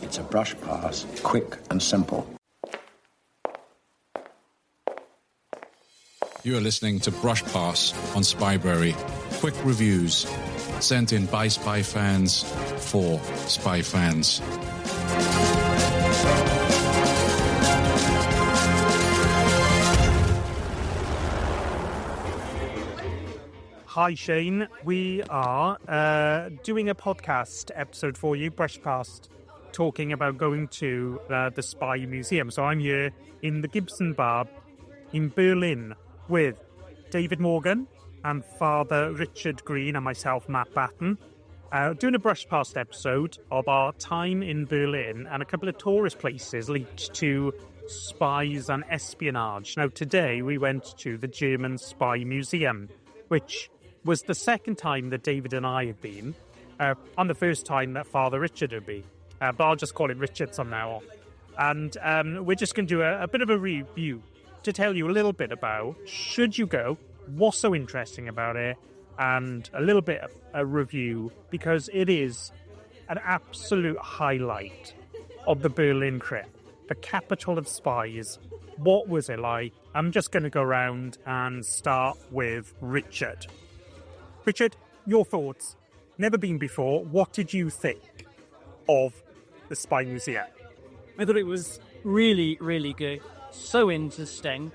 It's a brush pass, quick and simple. You are listening to Brush Pass on Spybrary. Quick reviews sent in by Spy fans for Spy fans. Hi Shane, we are doing a podcast episode for you, Brush Past, talking about going to the Spy Museum. So I'm here in the Gibson Bar in Berlin with David Morgan and Father Richard Green and myself, Matt Batten, doing a Brush Past episode of our time in Berlin and a couple of tourist places linked to spies and espionage. Now today we went to the German Spy Museum, which was the second time that David and I had been, and the first time that Father Richard had been. But I'll just call him Richard from now on. And we're just going to do a bit of a review to tell you a little bit about, should you go, what's so interesting about it, and a little bit of a review, because it is an absolute highlight of the Berlin trip. The capital of spies. What was it like? I'm just going to go around and start with Richard. Richard, your thoughts. Never been before. What did you think of the Spy Museum? I thought it was really, really good. So interesting.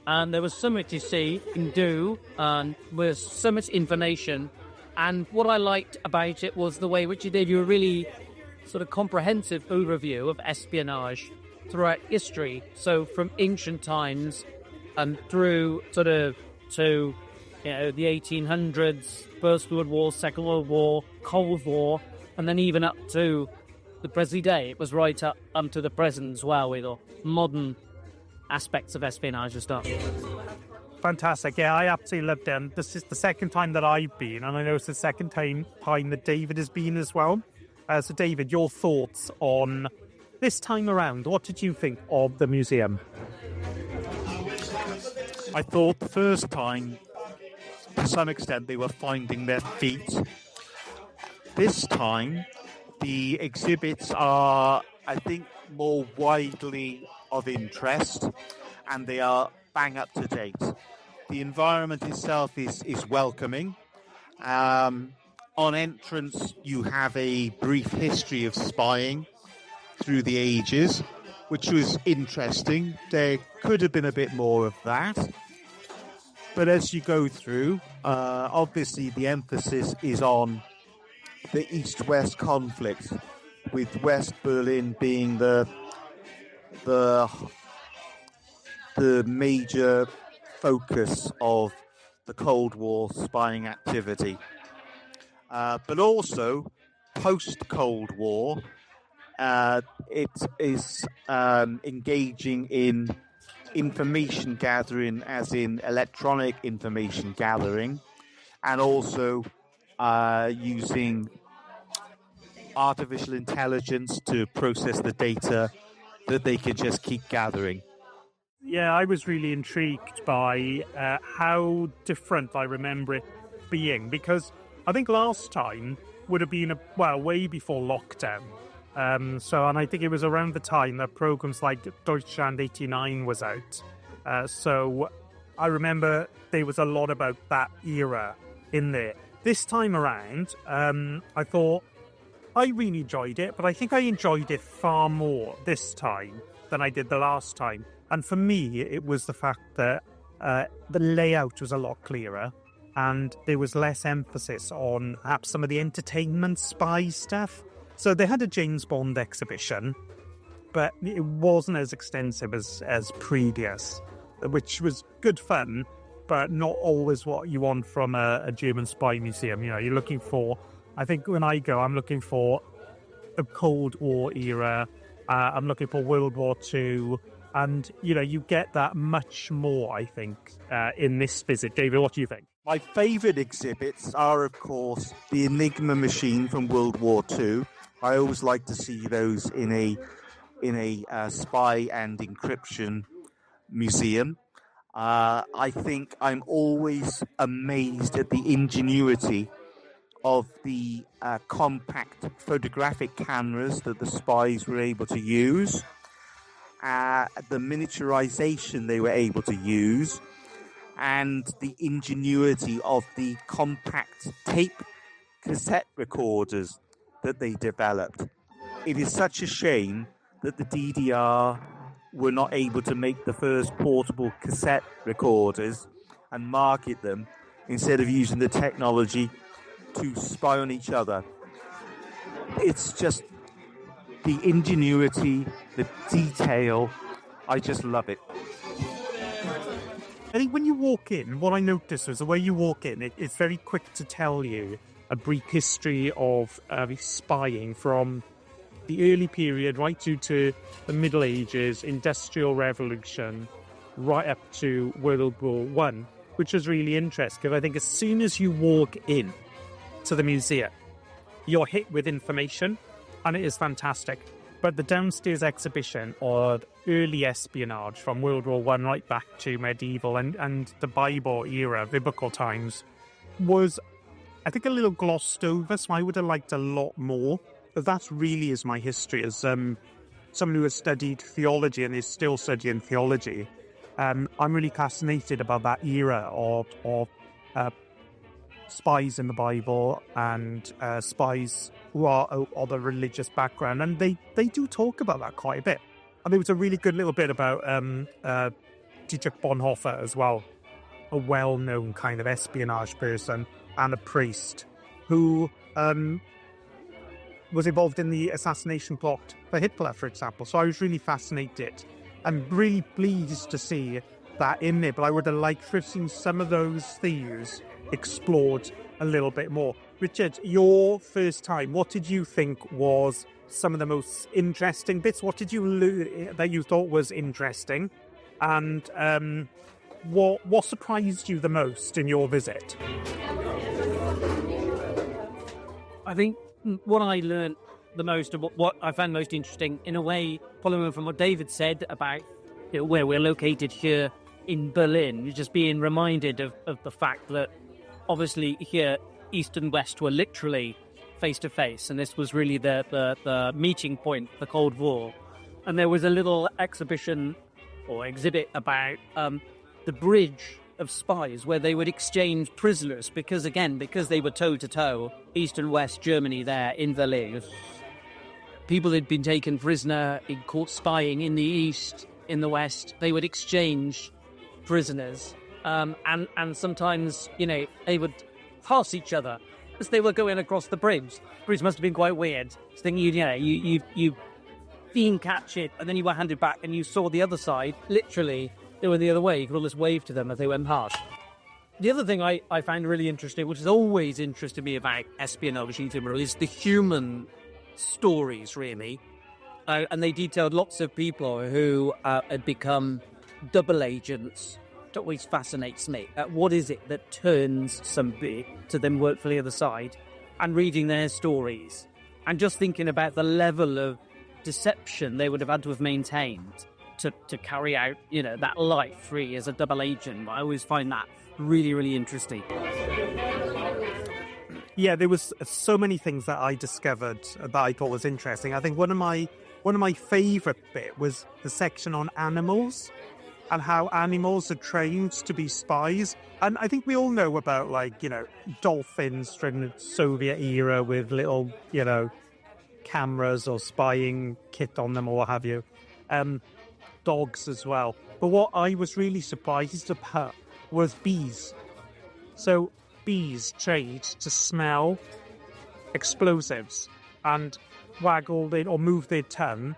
And there was so much to see and do, and was so much information. And what I liked about it was the way Richard gave you a really sort of comprehensive overview of espionage throughout history. So from ancient times and through sort of to the 1800s, First World War, Second World War, Cold War, and then even up to the present day. It was right up to the present as well, with modern aspects of espionage and stuff. Fantastic. Yeah, I absolutely loved it. This is the second time that I've been, and I know it's the second time that David has been as well. So David, your thoughts on this time around. What did you think of the museum? I thought the first time, to some extent, they were finding their feet. This time, the exhibits are, I think, more widely of interest, and they are bang up to date. The environment itself is welcoming. On entrance, you have a brief history of spying through the ages, which was interesting. There could have been a bit more of that. But as you go through, obviously the emphasis is on the East-West conflict, with West Berlin being the major focus of the Cold War spying activity. But also, post-Cold War, it is engaging in information gathering, as in electronic information gathering, and also using artificial intelligence to process the data that they can just keep gathering. Yeah, I was really intrigued by how different I remember it being, because I think last time would have been, way before lockdown. And I think it was around the time that programs like Deutschland 89 was out. So I remember there was a lot about that era in there. This time around, I thought I really enjoyed it, but I think I enjoyed it far more this time than I did the last time. And for me, it was the fact that the layout was a lot clearer, and there was less emphasis on perhaps some of the entertainment spy stuff. So they had a James Bond exhibition, but it wasn't as extensive as previous, which was good fun, but not always what you want from a German spy museum. You're looking for, I think when I go, I'm looking for the Cold War era, I'm looking for World War II, and, you get that much more, I think, in this visit. David, what do you think? My favourite exhibits are, of course, the Enigma machine from World War II. I always like to see those in a spy and encryption museum. I think I'm always amazed at the ingenuity of the compact photographic cameras that the spies were able to use, the miniaturization they were able to use, and the ingenuity of the compact tape cassette recorders that they developed. It is such a shame that the DDR were not able to make the first portable cassette recorders and market them instead of using the technology to spy on each other. It's just the ingenuity, the detail. I just love it. I think when you walk in, what I noticed was the way you walk in, it's very quick to tell you a brief history of spying from the early period right through to the Middle Ages, Industrial Revolution, right up to World War One, which was really interesting because I think as soon as you walk in to the museum, you're hit with information, and it is fantastic. But the downstairs exhibition of early espionage from World War One right back to medieval and the Bible era, biblical times, was, I think, a little glossed over, so I would have liked a lot more. But that really is my history as someone who has studied theology and is still studying theology. I'm really fascinated about that era of spies in the Bible and spies who are of a religious background, and they do talk about that quite a bit. And there was a really good little bit about Dietrich Bonhoeffer as well, a well-known kind of espionage person and a priest who was involved in the assassination plot for Hitler, for example. So I was really fascinated and really pleased to see that in there, but I would have liked to have seen some of those themes explored a little bit more. Richard, your first time, what did you think was some of the most interesting bits? What did you learn that you thought was interesting? And what surprised you the most in your visit? I think what I learned the most, and what I found most interesting, in a way, following from what David said about where we're located here in Berlin, just being reminded of the fact that obviously here East and West were literally face to face, and this was really the meeting point, the Cold War. And there was a little exhibition or exhibit about the bridge of spies where they would exchange prisoners because they were toe to toe, East and West Germany there in Berlin. People had been taken prisoner in caught spying in the East, in the West. They would exchange prisoners, and sometimes they would pass each other as they were going across the bridge. The bridge must have been quite weird. So then you being captured, and then you were handed back, and you saw the other side. Literally, they were the other way. You could almost wave to them as they went past. The other thing I found really interesting, which has always interested me about espionage in general, is the human stories, really. And they detailed lots of people who had become double agents. It always fascinates me. What is it that turns somebody to then work for the other side? And reading their stories. And just thinking about the level of deception they would have had to have maintained to carry out, that life, really, as a double agent. I always find that really, really interesting. Yeah, there was so many things that I discovered that I thought was interesting. I think one of my favourite bit was the section on animals and how animals are trained to be spies. And I think we all know about, dolphins from the Soviet era with little, cameras or spying kit on them or what have you. Dogs as well. But what I was really surprised about was bees. So bees trained to smell explosives and waggle or move their tongue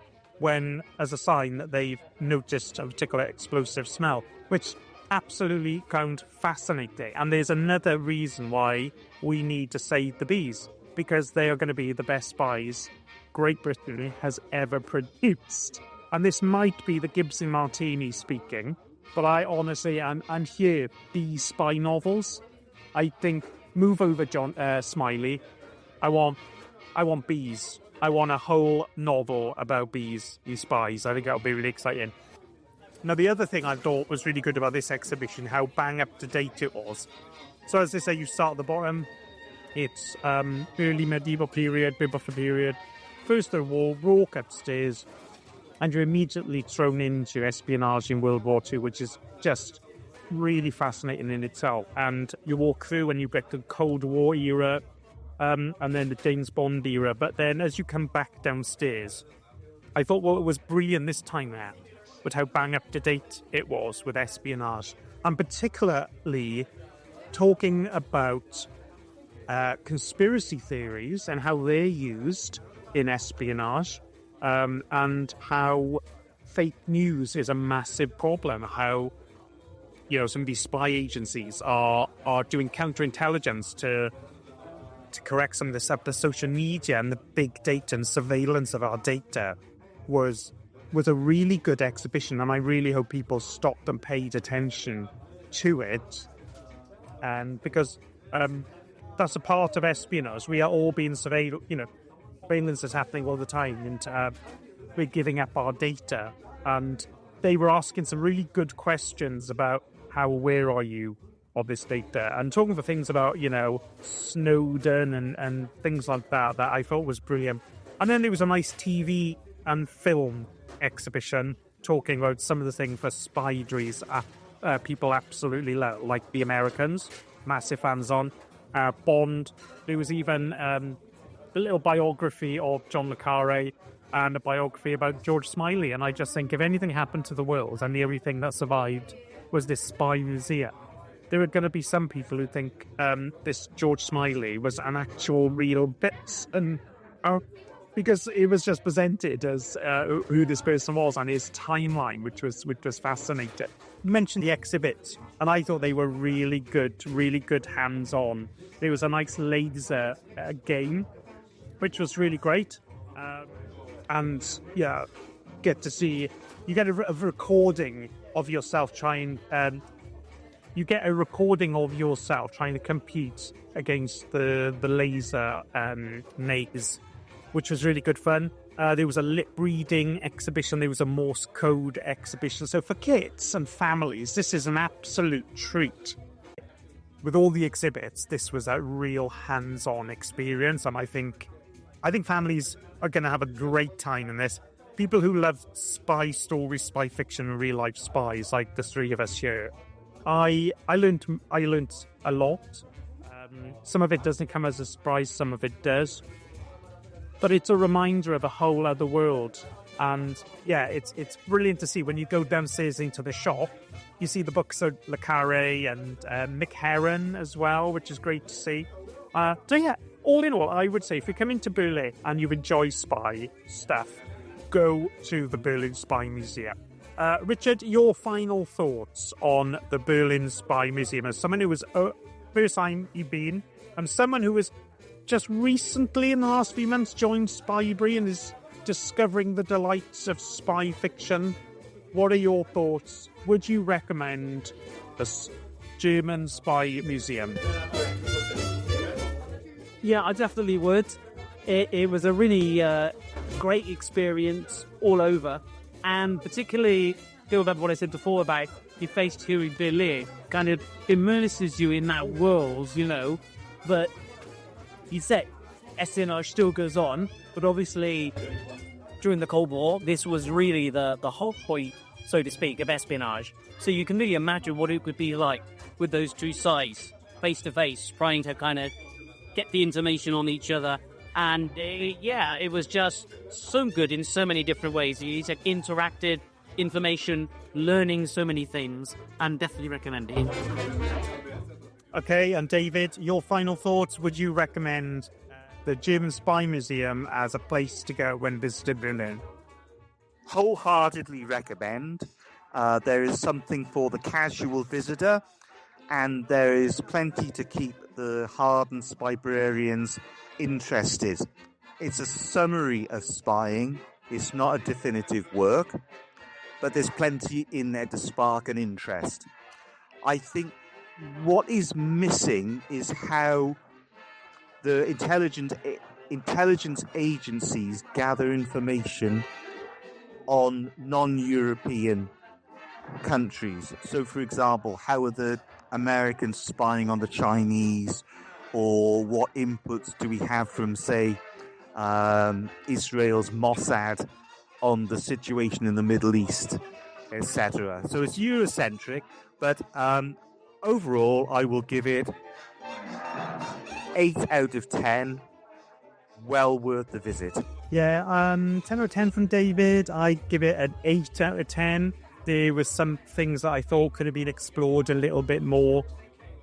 as a sign that they've noticed a particular explosive smell, which absolutely found fascinating. And there's another reason why we need to save the bees, because they are going to be the best spies Great Britain has ever produced. And this might be the Gibson Martini speaking, but I honestly am here. These spy novels, I think, move over John Smiley. I want bees. I want a whole novel about bees, these spies. I think that'll be really exciting. Now, the other thing I thought was really good about this exhibition, how bang up to date it was. So as they say, you start at the bottom, It's early medieval period, biblical period, First World War, walk upstairs, and you're immediately thrown into espionage in World War II, which is just really fascinating in itself. And you walk through and you get the Cold War era, and then the James Bond era. But then as you come back downstairs, I thought what was brilliant this time there was how bang up to date it was with espionage, and particularly talking about conspiracy theories and how they're used in espionage, and how fake news is a massive problem. How, you know, some of these spy agencies are doing counterintelligence to correct some of the stuff. The social media and the big data and surveillance of our data was a really good exhibition, and I really hope people stopped and paid attention to it. And because that's a part of espionage, we are all being surveilled. You know, surveillance is happening all the time, and we're giving up our data. And they were asking some really good questions about how aware are you of this data, and talking for things about, you know, Snowden and things like that I thought was brilliant. And then there was a nice TV and film exhibition talking about some of the things for Spybraries people absolutely love, like The Americans, massive fans on. Bond, there was even a little biography of John le Carré and a biography about George Smiley. And I just think if anything happened to the world and the only thing that survived was this spy museum, there are going to be some people who think this George Smiley was an actual real bit, and because it was just presented as who this person was and his timeline, which was fascinating. You mentioned the exhibits, and I thought they were really good hands-on. There was a nice laser game, which was really great, and yeah, you get a recording of yourself trying. You get a recording of yourself trying to compete against the laser maze, which was really good fun. There was a lip reading exhibition. There was a Morse code exhibition. So for kids and families, this is an absolute treat. With all the exhibits, this was a real hands-on experience, and I think families are going to have a great time in this. People who love spy stories, spy fiction, and real-life spies, like the three of us here. I learned a lot. Some of it doesn't come as a surprise, some of it does. But it's a reminder of a whole other world. And yeah, it's brilliant to see when you go downstairs into the shop. You see the books of Le Carré and Mick Herron as well, which is great to see. So yeah, all in all, I would say if you come into Berlin and you enjoy spy stuff, go to the Berlin Spy Museum. Richard, your final thoughts on the Berlin Spy Museum as someone who was first time you've been, and someone who was just recently in the last few months joined Spybrary and is discovering the delights of spy fiction. What are your thoughts? Would you recommend the German Spy Museum? Yeah, I definitely would. It was a really great experience all over. And particularly, going back to what I said before about you faced here in Berlin, kind of immerses you in that world, you know. But you said espionage still goes on, but obviously during the Cold War, this was really the whole point, so to speak, of espionage. So you can really imagine what it would be like with those two sides, face to face, trying to kind of get the information on each other. And it was just so good in so many different ways. You interacted, information, learning so many things, and definitely recommend it. Okay, and David, your final thoughts. Would you recommend the German Spy Museum as a place to go when visiting Berlin? Wholeheartedly recommend. There is something for the casual visitor, and there is plenty to keep the hardened Spybrarians interested. It's a summary of spying. It's not a definitive work, but there's plenty in there to spark an interest. I think what is missing is how the intelligence agencies gather information on non-European countries. So, for example, how are the Americans spying on the Chinese, or what inputs do we have from, say, Israel's Mossad on the situation in the Middle East, etc. So it's Eurocentric, but overall I will give it 8 out of 10. Well worth the visit. Yeah, 10 out of 10 from David. I'd give it an 8 out of 10. There were some things that I thought could have been explored a little bit more.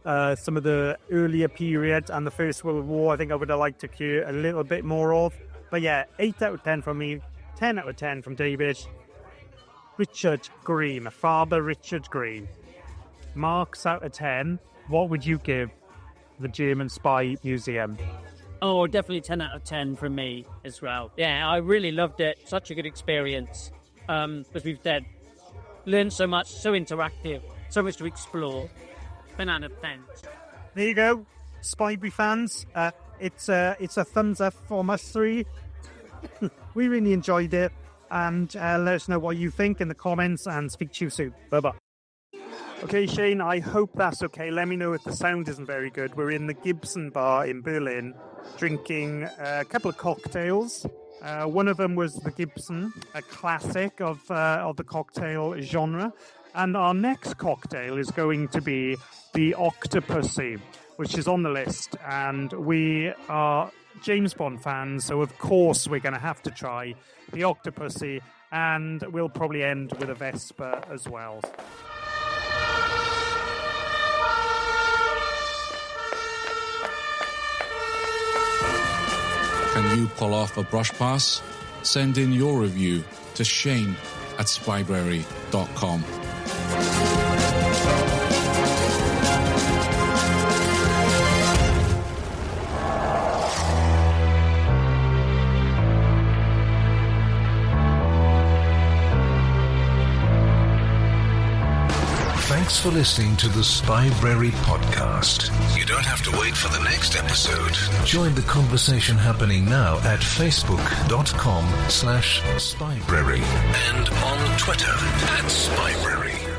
Some of the earlier periods and the First World War, I think I would have liked to hear a little bit more of. But yeah, 8 out of 10 from me, 10 out of 10 from David. Richard Green, Father Richard Green. Marks out of 10. What would you give the German Spy Museum? Oh, definitely 10 out of 10 from me as well. Yeah, I really loved it. Such a good experience. As we've said, learned so much, so interactive, so much to explore. 10 out of 10. There you go, Spybrary fans. It's a thumbs up from us three. We really enjoyed it. And let us know what you think in the comments and speak to you soon. Bye-bye. Okay, Shane, I hope that's okay. Let me know if the sound isn't very good. We're in the Gibson Bar in Berlin, drinking a couple of cocktails. One of them was the Gibson, a classic of the cocktail genre. And our next cocktail is going to be the Octopussy, which is on the list. And we are James Bond fans, so of course we're going to have to try the Octopussy. And we'll probably end with a Vesper as well. Can you pull off a brush pass? Send in your review to shane@spybrary.com. Thanks for listening to the Spybrary podcast. You don't have to wait for the next episode. Join the conversation happening now at facebook.com/Spybrary and on Twitter @Spybrary.